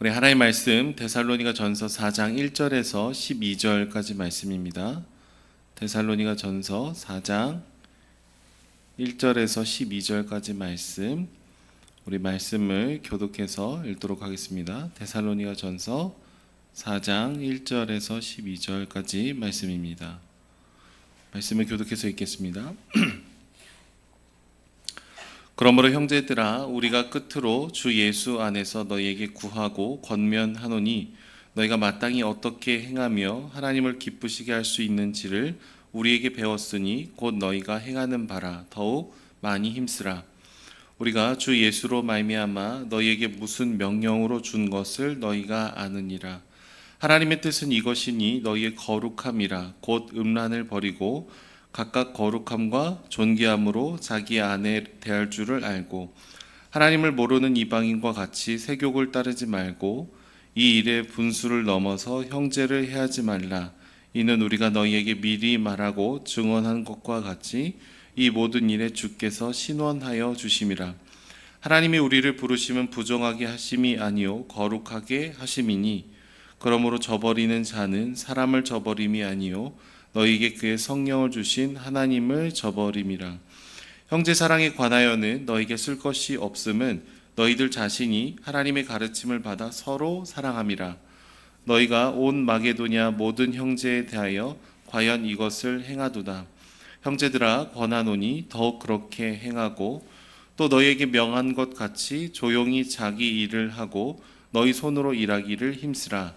우리 하나님의 말씀 데살로니가 전서 4장 1절에서 12절까지 말씀입니다. 데살로니가 전서 4장 1절에서 12절까지 말씀, 우리 말씀을 교독해서 읽도록 하겠습니다. 데살로니가 전서 4장 1절에서 12절까지 말씀입니다. 말씀을 교독해서 읽겠습니다. 그러므로 형제들아, 우리가 끝으로 주 예수 안에서 너희에게 구하고 권면하노니 너희가 마땅히 어떻게 행하며 하나님을 기쁘시게 할 수 있는지를 우리에게 배웠으니 곧 너희가 행하는 바라 더욱 많이 힘쓰라. 우리가 주 예수로 말미암아 너희에게 무슨 명령으로 준 것을 너희가 아느니라. 하나님의 뜻은 이것이니 너희의 거룩함이라. 곧 음란을 버리고 각각 거룩함과 존귀함으로 자기 아내 대할 줄을 알고 하나님을 모르는 이방인과 같이 세욕을 따르지 말고 이 일의 분수를 넘어서 형제를 해하지 말라. 이는 우리가 너희에게 미리 말하고 증언한 것과 같이 이 모든 일에 주께서 신원하여 주심이라. 하나님이 우리를 부르심은 부정하게 하심이 아니요 거룩하게 하심이니 그러므로 저버리는 자는 사람을 저버림이 아니요 너희에게 그의 성령을 주신 하나님을 저버림이라. 형제 사랑에 관하여는 너희에게 쓸 것이 없음은 너희들 자신이 하나님의 가르침을 받아 서로 사랑함이라. 너희가 온 마게도냐 모든 형제에 대하여 과연 이것을 행하도다. 형제들아, 권하노니 더욱 그렇게 행하고 또 너희에게 명한 것 같이 조용히 자기 일을 하고 너희 손으로 일하기를 힘쓰라.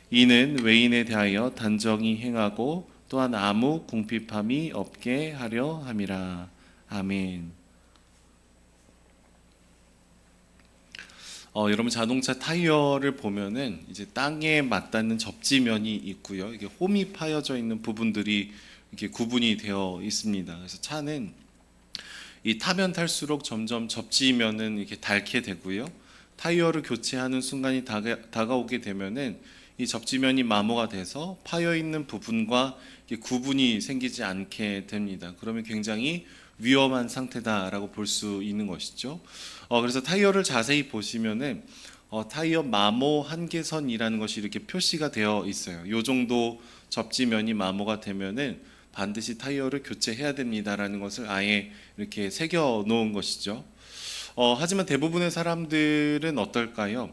이는 외인에 대하여 단정히 행하고 또한 아무 궁핍함이 없게 하려 함이라. 아멘. 여러분, 자동차 타이어를 보면은 이제 땅에 맞닿는 접지면이 있고요. 이게 홈이 파여져 있는 부분들이 이렇게 구분이 되어 있습니다. 그래서 차는 이 타면 탈수록 점점 접지면은 이렇게 닳게 되고요. 타이어를 교체하는 순간이 다가오게 되면은 이 접지면이 마모가 돼서 파여 있는 부분과 구분이 생기지 않게 됩니다. 그러면 굉장히 위험한 상태다라고 볼 수 있는 것이죠. 그래서 타이어를 자세히 보시면은 타이어 마모 한계선이라는 것이 이렇게 표시가 되어 있어요. 이 정도 접지면이 마모가 되면은 반드시 타이어를 교체해야 됩니다라는 것을 아예 이렇게 새겨 놓은 것이죠. 하지만 대부분의 사람들은 어떨까요?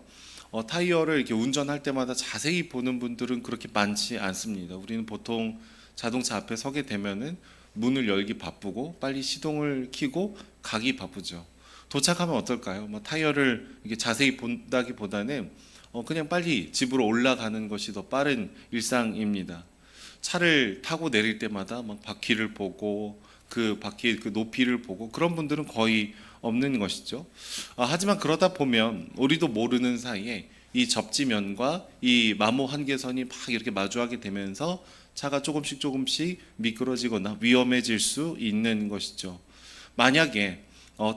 타이어를 이렇게 운전할 때마다 자세히 보는 분들은 그렇게 많지 않습니다. 우리는 보통 자동차 앞에 서게 되면은 문을 열기 바쁘고 빨리 시동을 켜고 가기 바쁘죠. 도착하면 어떨까요? 타이어를 이렇게 자세히 본다기보다는 그냥 빨리 집으로 올라가는 것이 더 빠른 일상입니다. 차를 타고 내릴 때마다 막 바퀴를 보고 그 바퀴 그 높이를 보고 그런 분들은 거의 없는 것이죠. 하지만 그러다 보면 우리도 모르는 사이에 이 접지면과 이 마모 한계선이 막 이렇게 마주하게 되면서 차가 조금씩 미끄러지거나 위험해질 수 있는 것이죠. 만약에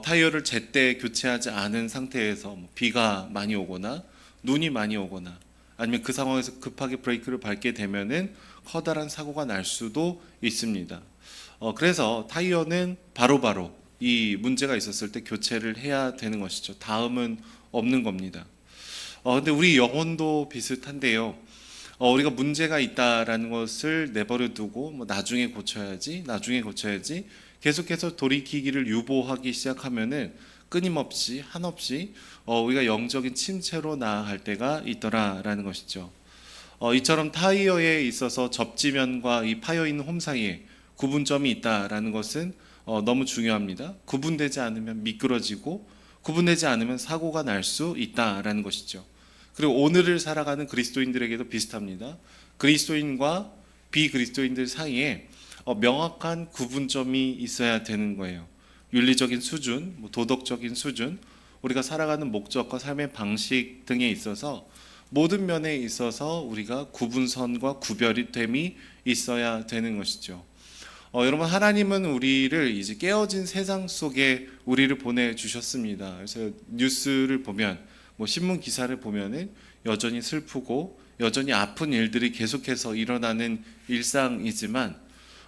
타이어를 제때 교체하지 않은 상태에서 비가 많이 오거나 눈이 많이 오거나 아니면 그 상황에서 급하게 브레이크를 밟게 되면은 커다란 사고가 날 수도 있습니다. 그래서 타이어는 바로바로 이 문제가 있었을 때 교체를 해야 되는 것이죠. 다음은 없는 겁니다. 근데 우리 영혼도 비슷한데요. 우리가 문제가 있다라는 것을 내버려 두고 나중에 고쳐야지 계속해서 돌이키기를 유보하기 시작하면은 끊임없이 한없이 우리가 영적인 침체로 나아갈 때가 있더라라는 것이죠. 이처럼 타이어에 있어서 접지면과 이 파여 있는 홈 사이에 구분점이 있다라는 것은 너무 중요합니다. 구분되지 않으면 미끄러지고 구분되지 않으면 사고가 날 수 있다라는 것이죠. 그리고 오늘을 살아가는 그리스도인들에게도 비슷합니다. 그리스도인과 비그리스도인들 사이에 명확한 구분점이 있어야 되는 거예요. 윤리적인 수준, 도덕적인 수준, 우리가 살아가는 목적과 삶의 방식 등에 있어서 모든 면에 있어서 우리가 구분선과 구별됨이 있어야 되는 것이죠. 여러분, 하나님은 우리를 이제 깨어진 세상 속에 우리를 보내주셨습니다. 그래서 뉴스를 보면 신문 기사를 보면은 여전히 슬프고 여전히 아픈 일들이 계속해서 일어나는 일상이지만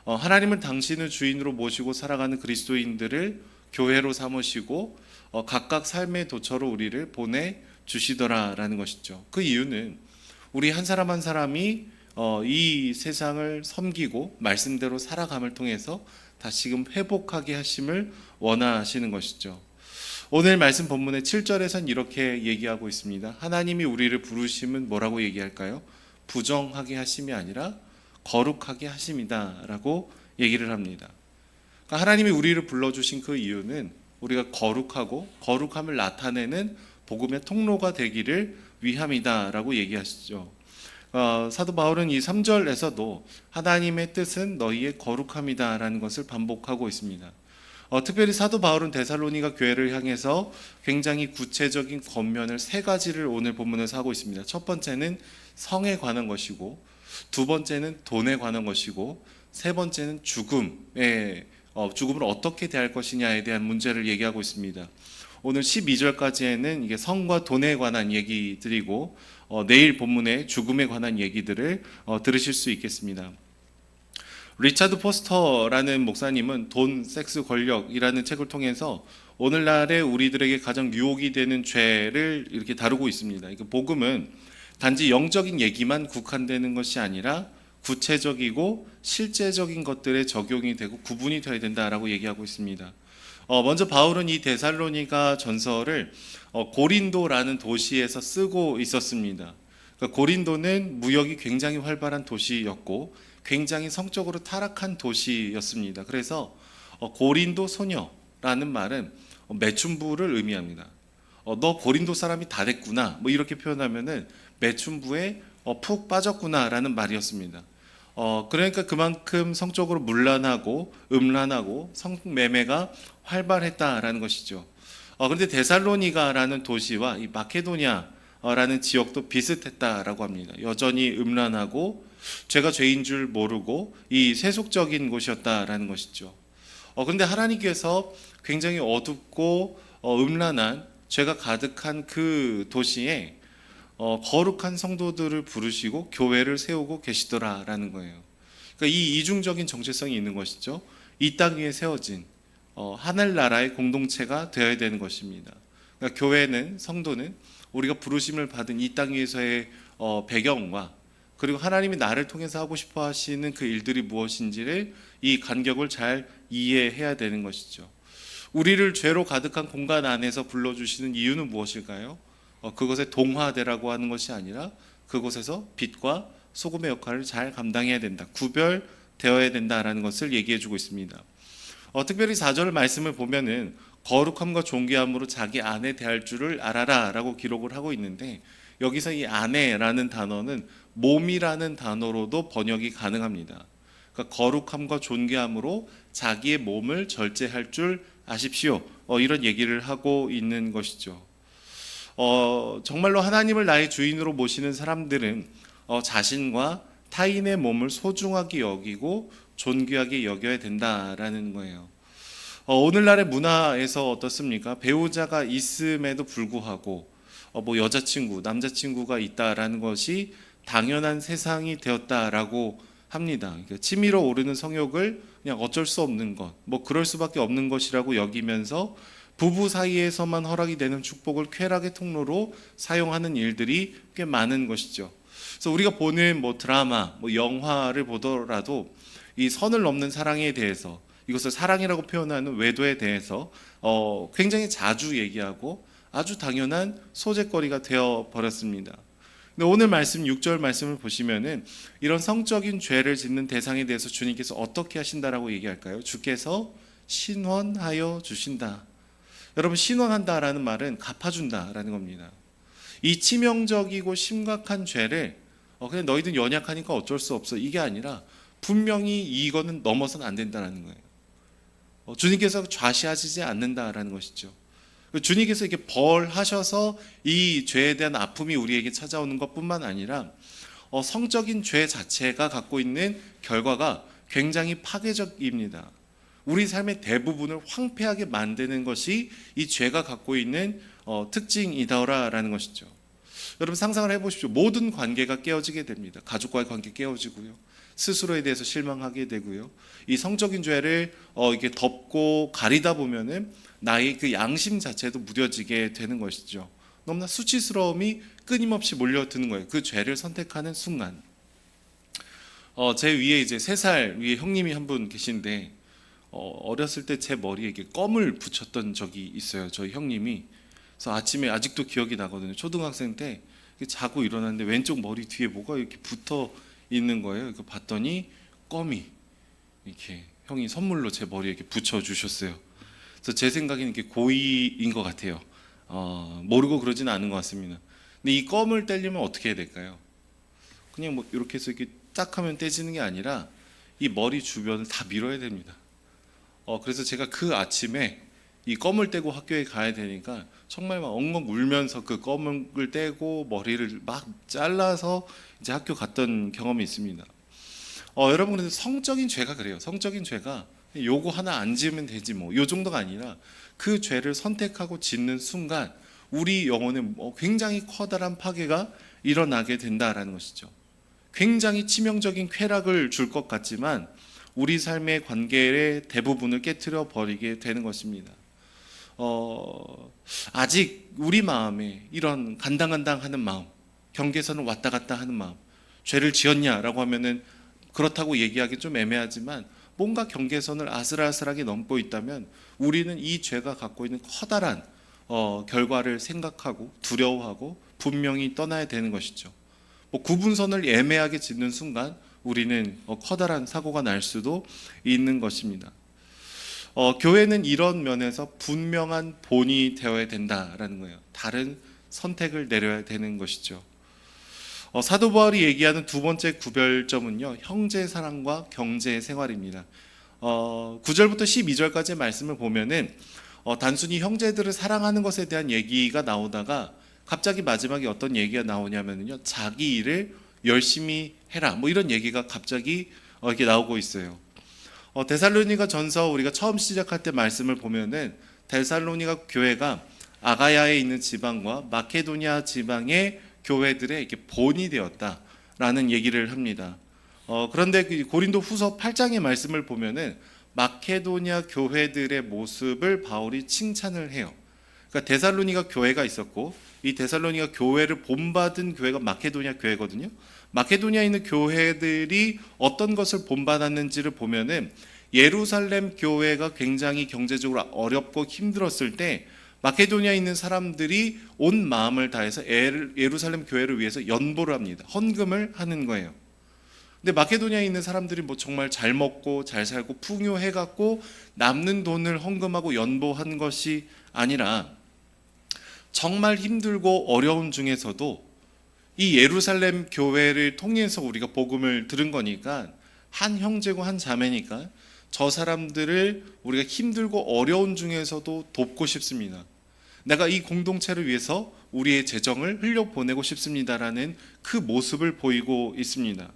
하나님은 당신을 주인으로 모시고 살아가는 그리스도인들을 교회로 삼으시고 각각 삶의 도처로 우리를 보내 주시더라라는 것이죠. 그 이유는 우리 한 사람 한 사람이 이 세상을 섬기고 말씀대로 살아감을 통해서 다시금 회복하게 하심을 원하시는 것이죠. 오늘 말씀 본문의 7절에선 이렇게 얘기하고 있습니다. 하나님이 우리를 부르심은 뭐라고 얘기할까요? 부정하게 하심이 아니라 거룩하게 하심이다 라고 얘기를 합니다. 그러니까 하나님이 우리를 불러주신 그 이유는 우리가 거룩하고 거룩함을 나타내는 복음의 통로가 되기를 위함이다 라고 얘기하시죠. 사도 바울은 이 3절에서도 하나님의 뜻은 너희의 거룩함이다 라는 것을 반복하고 있습니다. 특별히 사도 바울은 데살로니가 교회를 향해서 굉장히 구체적인 권면을 세 가지를 오늘 본문에서 하고 있습니다. 첫 번째는 성에 관한 것이고, 두 번째는 돈에 관한 것이고, 세 번째는 죽음을 어떻게 대할 것이냐에 대한 문제를 얘기하고 있습니다. 오늘 12절까지에는 이게 성과 돈에 관한 얘기들이고, 내일 본문에 죽음에 관한 얘기들을 들으실 수 있겠습니다. 리차드 포스터라는 목사님은 돈, 섹스, 권력이라는 책을 통해서 오늘날의 우리들에게 가장 유혹이 되는 죄를 이렇게 다루고 있습니다. 복음은 단지 영적인 얘기만 국한되는 것이 아니라 구체적이고 실제적인 것들에 적용이 되고 구분이 되어야 된다라고 얘기하고 있습니다. 먼저 바울은 이 데살로니가 전서를 고린도라는 도시에서 쓰고 있었습니다. 그러니까 고린도는 무역이 굉장히 활발한 도시였고 굉장히 성적으로 타락한 도시였습니다. 그래서 고린도 소녀라는 말은 매춘부를 의미합니다. 너 고린도 사람이 다 됐구나, 뭐 이렇게 표현하면은 매춘부에 푹 빠졌구나라는 말이었습니다. 그러니까 그만큼 성적으로 문란하고 음란하고 성매매가 활발했다라는 것이죠. 그런데 데살로니가라는 도시와 이 마케도니아라는 지역도 비슷했다라고 합니다. 여전히 음란하고 죄가 죄인 줄 모르고 이 세속적인 곳이었다라는 것이죠. 그런데 하나님께서 굉장히 어둡고 음란한 죄가 가득한 그 도시에 거룩한 성도들을 부르시고 교회를 세우고 계시더라라는 거예요. 그러니까 이 이중적인 정체성이 있는 것이죠. 이 땅 위에 세워진 하늘나라의 공동체가 되어야 되는 것입니다. 그러니까 교회는, 성도는 우리가 부르심을 받은 이 땅 위에서의 배경과 그리고 하나님이 나를 통해서 하고 싶어 하시는 그 일들이 무엇인지를 이 간격을 잘 이해해야 되는 것이죠. 우리를 죄로 가득한 공간 안에서 불러주시는 이유는 무엇일까요? 그것에 동화되라고 하는 것이 아니라 그곳에서 빛과 소금의 역할을 잘 감당해야 된다, 구별되어야 된다라는 것을 얘기해 주고 있습니다. 특별히 4절 말씀을 보면은 거룩함과 존귀함으로 자기 아내 대할 줄을 알아라 라고 기록을 하고 있는데, 여기서 이 아내라는 단어는 몸이라는 단어로도 번역이 가능합니다. 그러니까 거룩함과 존귀함으로 자기의 몸을 절제할 줄 아십시오, 이런 얘기를 하고 있는 것이죠. 정말로 하나님을 나의 주인으로 모시는 사람들은 자신과 타인의 몸을 소중하게 여기고 존귀하게 여겨야 된다라는 거예요. 오늘날의 문화에서 어떻습니까? 배우자가 있음에도 불구하고 뭐 여자친구, 남자친구가 있다라는 것이 당연한 세상이 되었다라고 합니다. 그러니까 치밀어 오르는 성욕을 그냥 어쩔 수 없는 것, 뭐 그럴 수밖에 없는 것이라고 여기면서 부부 사이에서만 허락이 되는 축복을 쾌락의 통로로 사용하는 일들이 꽤 많은 것이죠. 그래서 우리가 보는 뭐 드라마, 뭐 영화를 보더라도 이 선을 넘는 사랑에 대해서, 이것을 사랑이라고 표현하는 외도에 대해서 굉장히 자주 얘기하고 아주 당연한 소재거리가 되어 버렸습니다. 근데 오늘 말씀 6절 말씀을 보시면은 이런 성적인 죄를 짓는 대상에 대해서 주님께서 어떻게 하신다라고 얘기할까요? 주께서 신원하여 주신다. 여러분, 신원한다라는 말은 갚아준다라는 겁니다. 이 치명적이고 심각한 죄를 그냥 너희들 연약하니까 어쩔 수 없어, 이게 아니라 분명히 이거는 넘어서는 안 된다라는 거예요. 주님께서 좌시하시지 않는다라는 것이죠. 주님께서 이렇게 벌하셔서 이 죄에 대한 아픔이 우리에게 찾아오는 것뿐만 아니라 성적인 죄 자체가 갖고 있는 결과가 굉장히 파괴적입니다. 우리 삶의 대부분을 황폐하게 만드는 것이 이 죄가 갖고 있는 특징이다라는 것이죠. 여러분, 상상을 해보십시오. 모든 관계가 깨어지게 됩니다. 가족과의 관계 깨어지고요, 스스로에 대해서 실망하게 되고요, 이 성적인 죄를 이렇게 덮고 가리다 보면은 나의 그 양심 자체도 무뎌지게 되는 것이죠. 너무나 수치스러움이 끊임없이 몰려드는 거예요. 그 죄를 선택하는 순간. 제 위에 이제 3살 위에 형님이 한 분 계신데 어렸을 때 제 머리에 이렇게 껌을 붙였던 적이 있어요. 저희 형님이. 그래서 아침에 아직도 기억이 나거든요. 초등학생 때 자고 일어났는데 왼쪽 머리 뒤에 뭐가 이렇게 붙어 있는 거예요. 이거 봤더니 껌이 이렇게 형이 선물로 제 머리에 이렇게 붙여 주셨어요. 그래서 제 생각에는 이게 고의인 것 같아요. 모르고 그러지는 않은 것 같습니다. 근데 이 껌을 떼려면 어떻게 해야 될까요? 그냥 뭐 이렇게 해서 이렇게 딱 하면 떼지는 게 아니라 이 머리 주변을 다 밀어야 됩니다. 그래서 제가 그 아침에 이 껌을 떼고 학교에 가야 되니까 정말 막 엉엉 울면서 그 껌을 떼고 머리를 막 잘라서 이제 학교 갔던 경험이 있습니다. 여러분, 그래서 성적인 죄가 그래요. 성적인 죄가 요거 하나 안 지으면 되지 뭐 요 정도가 아니라 그 죄를 선택하고 짓는 순간 우리 영혼에 굉장히 커다란 파괴가 일어나게 된다라는 것이죠. 굉장히 치명적인 쾌락을 줄 것 같지만 우리 삶의 관계의 대부분을 깨트려 버리게 되는 것입니다. 아직 우리 마음에 이런 간당간당하는 마음, 경계선을 왔다 갔다 하는 마음, 죄를 지었냐라고 하면은 그렇다고 얘기하기 좀 애매하지만 뭔가 경계선을 아슬아슬하게 넘고 있다면 우리는 이 죄가 갖고 있는 커다란 결과를 생각하고 두려워하고 분명히 떠나야 되는 것이죠. 구분선을 애매하게 짓는 순간 우리는 커다란 사고가 날 수도 있는 것입니다. 교회는 이런 면에서 분명한 본이 되어야 된다라는 거예요. 다른 선택을 내려야 되는 것이죠. 사도 바울이 얘기하는 두 번째 구별점은요, 형제 사랑과 경제 생활입니다. 9절부터 12절까지의 말씀을 보면은 단순히 형제들을 사랑하는 것에 대한 얘기가 나오다가 갑자기 마지막에 어떤 얘기가 나오냐면요, 자기 일을 열심히 해라, 뭐 이런 얘기가 갑자기 이렇게 나오고 있어요. 데살로니가 전서 우리가 처음 시작할 때 말씀을 보면은 데살로니가 교회가 아가야에 있는 지방과 마케도니아 지방의 교회들의 이렇게 본이 되었다라는 얘기를 합니다. 그런데 고린도 후서 8장의 말씀을 보면은 마케도니아 교회들의 모습을 바울이 칭찬을 해요. 그러니까 데살로니가 교회가 있었고 이 데살로니가 교회를 본받은 교회가 마케도니아 교회거든요. 마케도니아에 있는 교회들이 어떤 것을 본받았는지를 보면은 예루살렘 교회가 굉장히 경제적으로 어렵고 힘들었을 때 마케도니아에 있는 사람들이 온 마음을 다해서 예루살렘 교회를 위해서 연보를 합니다. 헌금을 하는 거예요. 근데 마케도니아에 있는 사람들이 뭐 정말 잘 먹고 잘 살고 풍요해갖고 남는 돈을 헌금하고 연보한 것이 아니라 정말 힘들고 어려운 중에서도 이 예루살렘 교회를 통해서 우리가 복음을 들은 거니까 한 형제고 한 자매니까 저 사람들을 우리가 힘들고 어려운 중에서도 돕고 싶습니다. 내가 이 공동체를 위해서 우리의 재정을 흘려보내고 싶습니다라는 그 모습을 보이고 있습니다.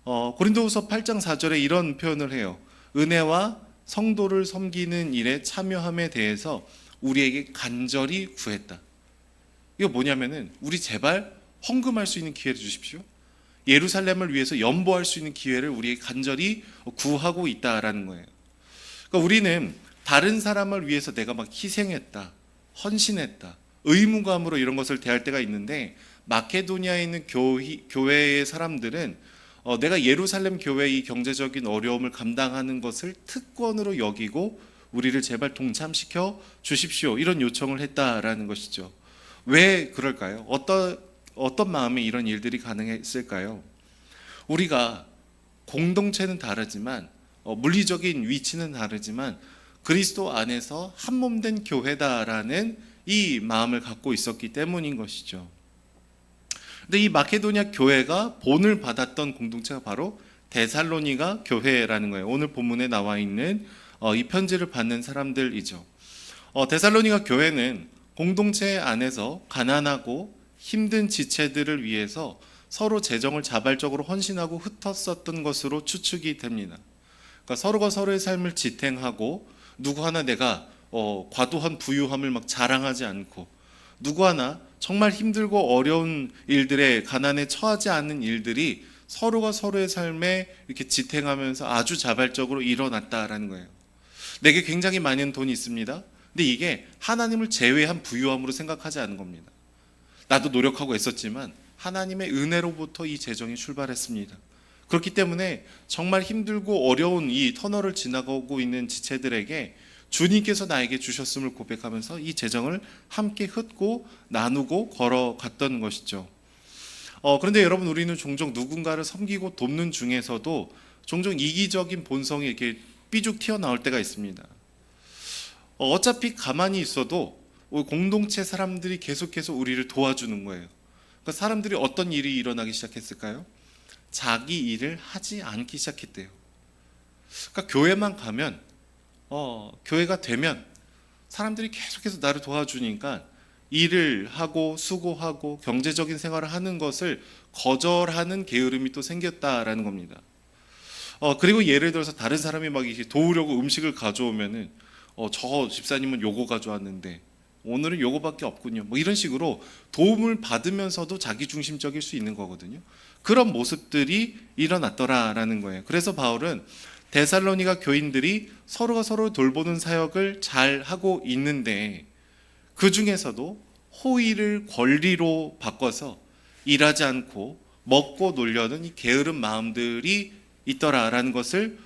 고린도후서 8장 4절에 이런 표현을 해요. 은혜와 성도를 섬기는 일에 참여함에 대해서 우리에게 간절히 구했다. 이거 뭐냐면은 우리 제발 헌금할 수 있는 기회를 주십시오. 예루살렘을 위해서 연보할 수 있는 기회를 우리에게 간절히 구하고 있다라는 거예요. 그러니까 우리는 다른 사람을 위해서 내가 막 희생했다, 헌신했다, 의무감으로 이런 것을 대할 때가 있는데 마케도니아에 있는 교회의 사람들은 내가 예루살렘 교회의 경제적인 어려움을 감당하는 것을 특권으로 여기고 우리를 제발 동참시켜 주십시오, 이런 요청을 했다라는 것이죠. 왜 그럴까요? 어떤 마음에 이런 일들이 가능했을까요? 우리가 공동체는 다르지만 물리적인 위치는 다르지만 그리스도 안에서 한 몸 된 교회다라는 이 마음을 갖고 있었기 때문인 것이죠. 근데 이 마케도니아 교회가 본을 받았던 공동체가 바로 데살로니가 교회라는 거예요. 오늘 본문에 나와 있는 이 편지를 받는 사람들이죠. 데살로니가 교회는 공동체 안에서 가난하고 힘든 지체들을 위해서 서로 재정을 자발적으로 헌신하고 흩었었던 것으로 추측이 됩니다. 그러니까 서로가 서로의 삶을 지탱하고 누구 하나 내가 과도한 부유함을 막 자랑하지 않고 누구 하나 정말 힘들고 어려운 일들에 가난에 처하지 않는 일들이 서로가 서로의 삶에 이렇게 지탱하면서 아주 자발적으로 일어났다라는 거예요. 내게 굉장히 많은 돈이 있습니다. 근데 이게 하나님을 제외한 부유함으로 생각하지 않은 겁니다. 나도 노력하고 애썼지만 하나님의 은혜로부터 이 재정이 출발했습니다. 그렇기 때문에 정말 힘들고 어려운 이 터널을 지나가고 있는 지체들에게 주님께서 나에게 주셨음을 고백하면서 이 재정을 함께 흩고 나누고 걸어갔던 것이죠. 그런데 여러분, 우리는 종종 누군가를 섬기고 돕는 중에서도 종종 이기적인 본성이 이렇게 삐죽 튀어나올 때가 있습니다. 어차피 가만히 있어도 공동체 사람들이 계속해서 우리를 도와주는 거예요. 그러니까 사람들이 어떤 일이 일어나기 시작했을까요? 자기 일을 하지 않기 시작했대요. 그러니까 교회만 가면, 교회가 되면 사람들이 계속해서 나를 도와주니까 일을 하고 수고하고 경제적인 생활을 하는 것을 거절하는 게으름이 또 생겼다라는 겁니다. 그리고 예를 들어서 다른 사람이 막 이렇게 도우려고 음식을 가져오면은 저 집사님은 요거 가져왔는데 오늘은 요거밖에 없군요. 뭐 이런 식으로 도움을 받으면서도 자기중심적일 수 있는 거거든요. 그런 모습들이 일어났더라라는 거예요. 그래서 바울은 데살로니가 교인들이 서로가 서로 돌보는 사역을 잘 하고 있는데 그 중에서도 호의를 권리로 바꿔서 일하지 않고 먹고 놀려는 이 게으른 마음들이 있더라라는 것을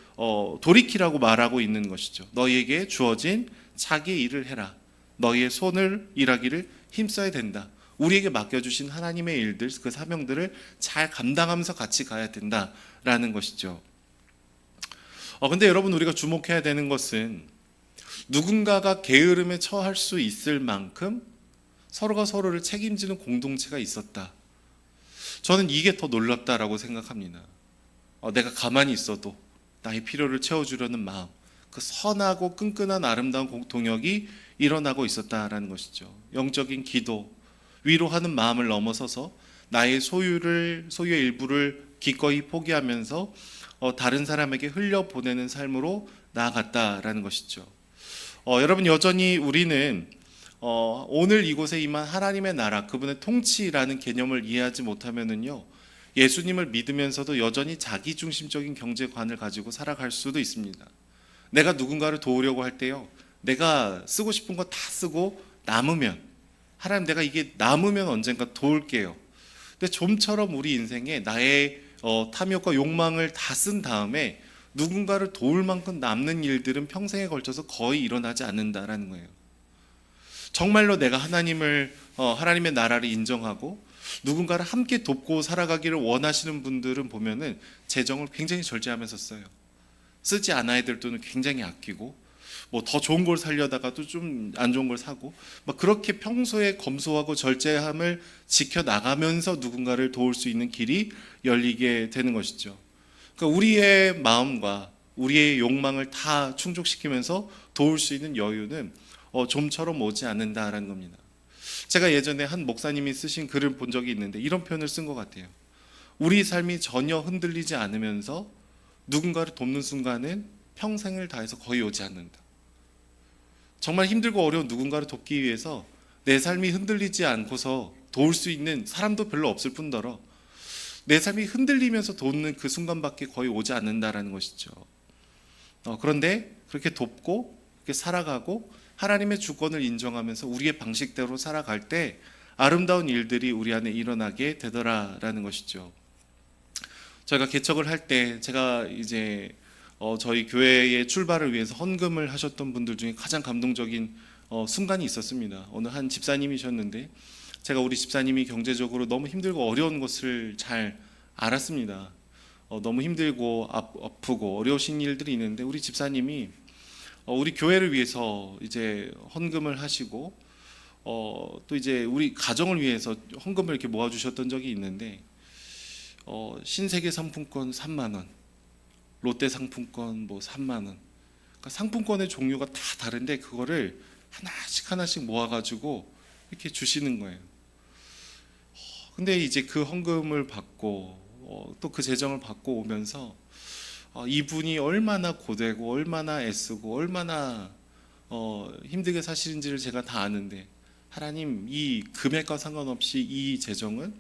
돌이키라고 말하고 있는 것이죠. 너희에게 주어진 자기 일을 해라. 너희의 손을 일하기를 힘써야 된다. 우리에게 맡겨주신 하나님의 일들, 그 사명들을 잘 감당하면서 같이 가야 된다라는 것이죠. 근데 여러분, 우리가 주목해야 되는 것은 누군가가 게으름에 처할 수 있을 만큼 서로가 서로를 책임지는 공동체가 있었다. 저는 이게 더 놀랍다라고 생각합니다. 내가 가만히 있어도 나의 필요를 채워주려는 마음, 그 선하고 끈끈한 아름다운 동역이 일어나고 있었다라는 것이죠. 영적인 기도, 위로하는 마음을 넘어서서 나의 소유의 일부를 기꺼이 포기하면서 다른 사람에게 흘려보내는 삶으로 나아갔다라는 것이죠. 여러분, 여전히 우리는 오늘 이곳에 임한 하나님의 나라, 그분의 통치라는 개념을 이해하지 못하면은요, 예수님을 믿으면서도 여전히 자기중심적인 경제관을 가지고 살아갈 수도 있습니다. 내가 누군가를 도우려고 할 때요, 내가 쓰고 싶은 거 다 쓰고 남으면, 하나님 내가 이게 남으면 언젠가 도울게요. 근데 좀처럼 우리 인생에 나의 탐욕과 욕망을 다 쓴 다음에 누군가를 도울 만큼 남는 일들은 평생에 걸쳐서 거의 일어나지 않는다라는 거예요. 정말로 내가 하나님의 나라를 인정하고 누군가를 함께 돕고 살아가기를 원하시는 분들은 보면은 재정을 굉장히 절제하면서 써요. 쓰지 않아야 될 돈은 굉장히 아끼고, 뭐 더 좋은 걸 살려다가도 좀 안 좋은 걸 사고, 막 그렇게 평소에 검소하고 절제함을 지켜 나가면서 누군가를 도울 수 있는 길이 열리게 되는 것이죠. 그러니까 우리의 마음과 우리의 욕망을 다 충족시키면서 도울 수 있는 여유는 좀처럼 오지 않는다라는 겁니다. 제가 예전에 한 목사님이 쓰신 글을 본 적이 있는데 이런 표현을 쓴 것 같아요. 우리 삶이 전혀 흔들리지 않으면서 누군가를 돕는 순간은 평생을 다해서 거의 오지 않는다. 정말 힘들고 어려운 누군가를 돕기 위해서 내 삶이 흔들리지 않고서 도울 수 있는 사람도 별로 없을 뿐더러 내 삶이 흔들리면서 돕는 그 순간밖에 거의 오지 않는다라는 것이죠. 그런데 그렇게 돕고 그렇게 살아가고 하나님의 주권을 인정하면서 우리의 방식대로 살아갈 때 아름다운 일들이 우리 안에 일어나게 되더라라는 것이죠. 저희가 개척을 할 때 제가 이제 저희 교회의 출발을 위해서 헌금을 하셨던 분들 중에 가장 감동적인 순간이 있었습니다. 어느 한 집사님이셨는데 제가 우리 집사님이 경제적으로 너무 힘들고 어려운 것을 잘 알았습니다. 너무 힘들고 아프고 어려우신 일들이 있는데 우리 집사님이 우리 교회를 위해서 이제 헌금을 하시고 또 이제 우리 가정을 위해서 헌금을 이렇게 모아주셨던 적이 있는데 신세계 상품권 3만 원, 롯데 상품권 뭐 3만 원, 그러니까 상품권의 종류가 다 다른데 그거를 하나씩 모아가지고 이렇게 주시는 거예요. 근데 이제 그 헌금을 받고 또 그 재정을 받고 오면서 이분이 얼마나 고되고 얼마나 애쓰고 얼마나 힘들게 사시는지를 제가 다 아는데 하나님 이 금액과 상관없이 이 재정은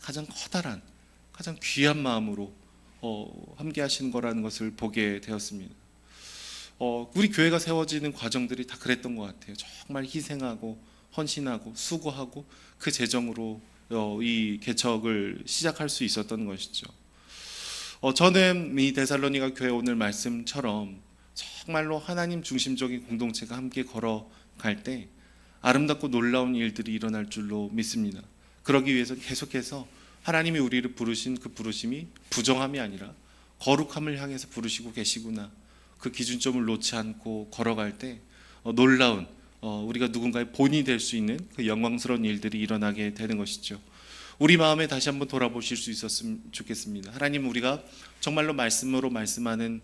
가장 커다란 가장 귀한 마음으로 함께 하시는 거라는 것을 보게 되었습니다. 우리 교회가 세워지는 과정들이 다 그랬던 것 같아요. 정말 희생하고 헌신하고 수고하고 그 재정으로 이 개척을 시작할 수 있었던 것이죠. 저는 이 데살로니가 교회 오늘 말씀처럼 정말로 하나님 중심적인 공동체가 함께 걸어갈 때 아름답고 놀라운 일들이 일어날 줄로 믿습니다. 그러기 위해서 계속해서 하나님이 우리를 부르신 그 부르심이 부정함이 아니라 거룩함을 향해서 부르시고 계시구나, 그 기준점을 놓지 않고 걸어갈 때 놀라운 우리가 누군가의 본이 될 수 있는 그 영광스러운 일들이 일어나게 되는 것이죠. 우리 마음에 다시 한번 돌아보실 수 있었으면 좋겠습니다. 하나님, 우리가 정말로 말씀으로 말씀하는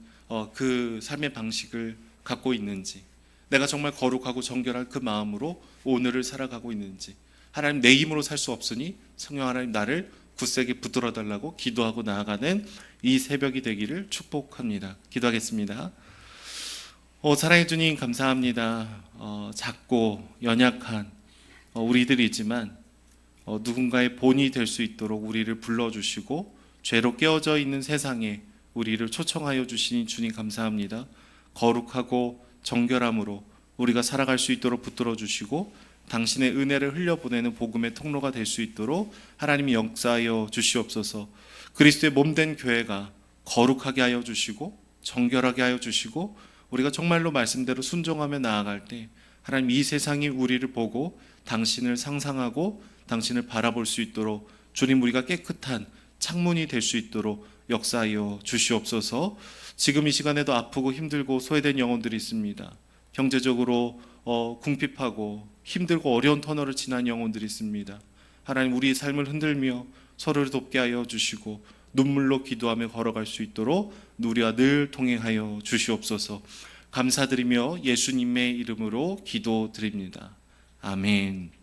그 삶의 방식을 갖고 있는지, 내가 정말 거룩하고 정결할 그 마음으로 오늘을 살아가고 있는지, 하나님, 내 힘으로 살 수 없으니 성령 하나님 나를 굳세게 붙들어 달라고 기도하고 나아가는 이 새벽이 되기를 축복합니다. 기도하겠습니다. 사랑해 주님, 감사합니다. 작고 연약한 우리들이지만 누군가의 본이 될 수 있도록 우리를 불러주시고 죄로 깨어져 있는 세상에 우리를 초청하여 주시니 주님 감사합니다. 거룩하고 정결함으로 우리가 살아갈 수 있도록 붙들어 주시고 당신의 은혜를 흘려보내는 복음의 통로가 될 수 있도록 하나님이 역사하여 주시옵소서. 그리스도의 몸된 교회가 거룩하게 하여 주시고 정결하게 하여 주시고 우리가 정말로 말씀대로 순종하며 나아갈 때 하나님, 이 세상이 우리를 보고 당신을 상상하고 당신을 바라볼 수 있도록 주님, 우리가 깨끗한 창문이 될 수 있도록 역사하여 주시옵소서. 지금 이 시간에도 아프고 힘들고 소외된 영혼들이 있습니다. 경제적으로 궁핍하고 힘들고 어려운 터널을 지난 영혼들이 있습니다. 하나님, 우리 삶을 흔들며 서로를 돕게 하여 주시고 눈물로 기도하며 걸어갈 수 있도록 우리와 늘 동행하여 주시옵소서. 감사드리며 예수님의 이름으로 기도드립니다. 아멘.